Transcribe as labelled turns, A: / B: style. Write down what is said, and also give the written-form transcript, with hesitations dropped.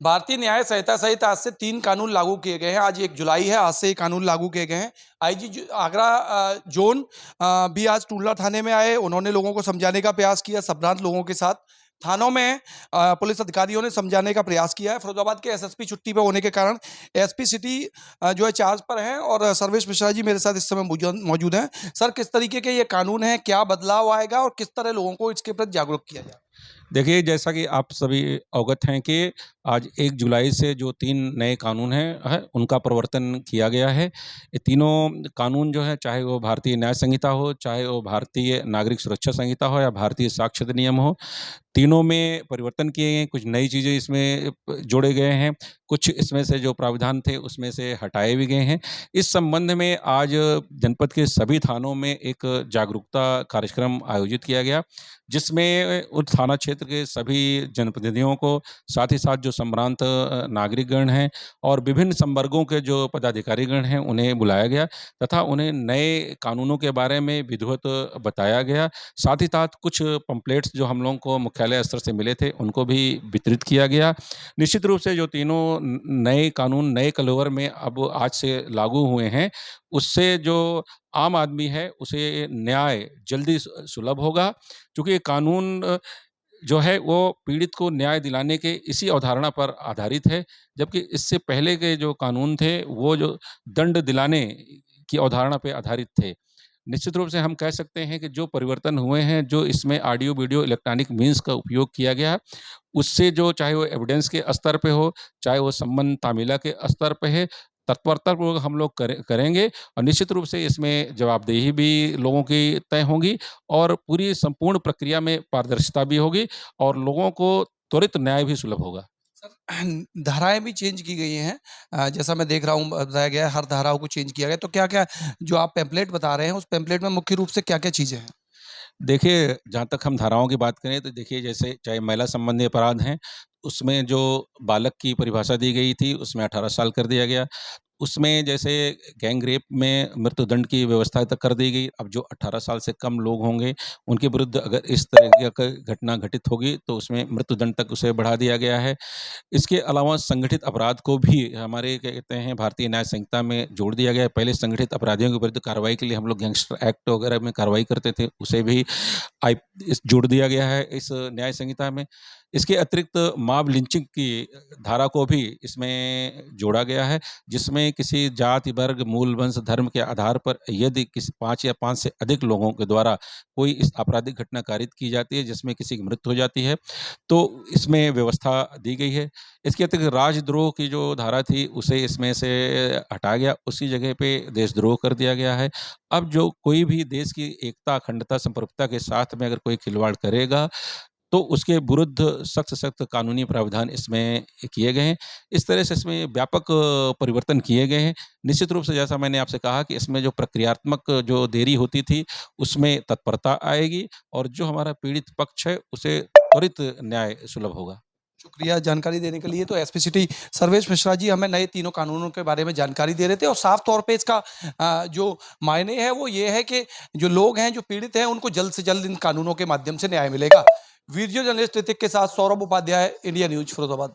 A: भारतीय न्याय संहिता सहित आज से 3 कानून लागू किए गए हैं। आज 1 जुलाई है, आज से ये कानून लागू किए गए हैं। आईजी आगरा जोन भी आज टुंडला थाने में आए। उन्होंने लोगों को समझाने का प्रयास किया, संभ्रांत लोगों के साथ। थानों में पुलिस अधिकारियों ने समझाने का प्रयास किया है। फिरोजाबाद के एसएसपी छुट्टी पे होने के कारण एसपी सिटी जो है चार्ज पर हैं और सर्वेश मिश्रा जी मेरे साथ इस समय मौजूद हैं। सर, किस तरीके के ये कानून हैं, क्या बदलाव आएगा और किस तरह लोगों को इसके प्रति जागरूक किया जाए?
B: देखिए, जैसा कि आप सभी अवगत हैं कि आज 1 जुलाई से जो 3 नए कानून उनका प्रवर्तन किया गया है। ये तीनों कानून जो हैं, चाहे वो भारतीय न्याय संहिता हो, चाहे वो भारतीय नागरिक सुरक्षा संहिता हो या भारतीय साक्ष्य अधिनियम हो, तीनों में परिवर्तन किए गए, कुछ नई चीज़ें इसमें जोड़े गए हैं, कुछ इसमें से जो प्रावधान थे उसमें से हटाए भी गए हैं। इस संबंध में आज जनपद के सभी थानों में एक जागरूकता कार्यक्रम आयोजित किया गया, जिसमें उस थाना क्षेत्र के सभी जनप्रतिनिधियों को, साथ ही साथ जो संभ्रांत नागरिकगण हैं और विभिन्न संवर्गों के जो पदाधिकारीगण हैं, उन्हें बुलाया गया तथा उन्हें नए कानूनों के बारे में विधिवत बताया गया। साथ ही साथ कुछ पम्पलेट्स जो हम लोगों को मुख्यालय स्तर से मिले थे, उनको भी वितरित किया गया। निश्चित रूप से जो तीनों नए कानून नए कलवर में अब आज से लागू हुए हैं, उससे जो आम आदमी है, उसे न्याय जल्दी सुलभ होगा। चूँकि ये कानून जो है वो पीड़ित को न्याय दिलाने के इसी अवधारणा पर आधारित है, जबकि इससे पहले के जो कानून थे, वो जो दंड दिलाने की अवधारणा पे आधारित थे। निश्चित रूप से हम कह सकते हैं कि जो परिवर्तन हुए हैं, जो इसमें ऑडियो, वीडियो, इलेक्ट्रॉनिक मीन्स का उपयोग किया गया है, उससे जो चाहे वो एविडेंस के स्तर पे हो, चाहे वो संबंध तामीला के स्तर पे है, तत्परतापूर्वक हम लोग करेंगे और निश्चित रूप से इसमें जवाबदेही भी लोगों की तय होगी और पूरी संपूर्ण प्रक्रिया में पारदर्शिता भी होगी और लोगों को त्वरित न्याय भी सुलभ होगा।
A: सर, धाराएँ भी चेंज की गई हैं। जैसा मैं देख रहा हूँ बताया गया है हर धाराओं को चेंज किया गया है। तो क्या-क्या जो आप पैम्पलेट बता रहे हैं उस पैम्पलेट में मुख्य रूप से क्या-क्या चीज़ें हैं?
B: देखिए, जहाँ तक हम धाराओं की बात करें तो देखिए, जैसे चाहे महिला संबंधी अपराध हैं, उसमें जो बालक की परिभाषा दी गई थी, उसमें 18 साल कर दिया गया। उसमें जैसे गैंग रेप में मृत्युदंड की व्यवस्था तक कर दी गई। अब जो 18 साल से कम लोग होंगे, उनके विरुद्ध अगर इस तरह की घटना घटित होगी, तो उसमें मृत्युदंड तक उसे बढ़ा दिया गया है। इसके अलावा संगठित अपराध को भी हमारे क्या कहते हैं भारतीय न्याय संहिता में जोड़ दिया गया है। पहले संगठित अपराधियों के विरुद्ध कार्रवाई के लिए हम लोग गैंगस्टर एक्ट वगैरह में कार्रवाई करते थे, उसे भी आई इस जोड़ दिया गया है इस न्याय संहिता में। इसके अतिरिक्त मॉब लिंचिंग की धारा को भी इसमें जोड़ा गया है, जिसमें किसी जाति, वर्ग, मूल, वंश, धर्म के आधार पर यदि किसी 5 या 5 से अधिक लोगों के द्वारा कोई इस आपराधिक घटना कारित की जाती है, जिसमें किसी की मृत्यु हो जाती है, तो इसमें व्यवस्था दी गई है। इसके अतिरिक्त राजद्रोह की जो धारा थी, उसे इसमें से हटाया गया, उसी जगह पे देशद्रोह कर दिया गया है। अब जो कोई भी देश की एकता, अखंडता, संप्रभुता के साथ में अगर कोई खिलवाड़ करेगा, तो उसके विरुद्ध सख्त से सख्त कानूनी प्रावधान इसमें किए गए हैं। इस तरह से इसमें व्यापक परिवर्तन किए गए हैं। निश्चित रूप से जैसा मैंने आपसे कहा कि इसमें जो प्रक्रियात्मक जो देरी होती थी, उसमें तत्परता आएगी और जो हमारा पीड़ित पक्ष है, उसे त्वरित न्याय सुलभ होगा।
A: शुक्रिया जानकारी देने के लिए। तो एसपी सिटी सर्वेश मिश्रा जी हमें नए तीनों कानूनों के बारे में जानकारी दे रहे थे और साफ तौर पे इसका जो मायने है वो ये है कि जो लोग हैं, जो पीड़ित हैं, उनको जल्द से जल्द इन कानूनों के माध्यम से न्याय मिलेगा। वीडियो जर्नलिस्ट ऋतिक के साथ सौरभ उपाध्याय, इंडिया न्यूज़, फिरोजाबाद।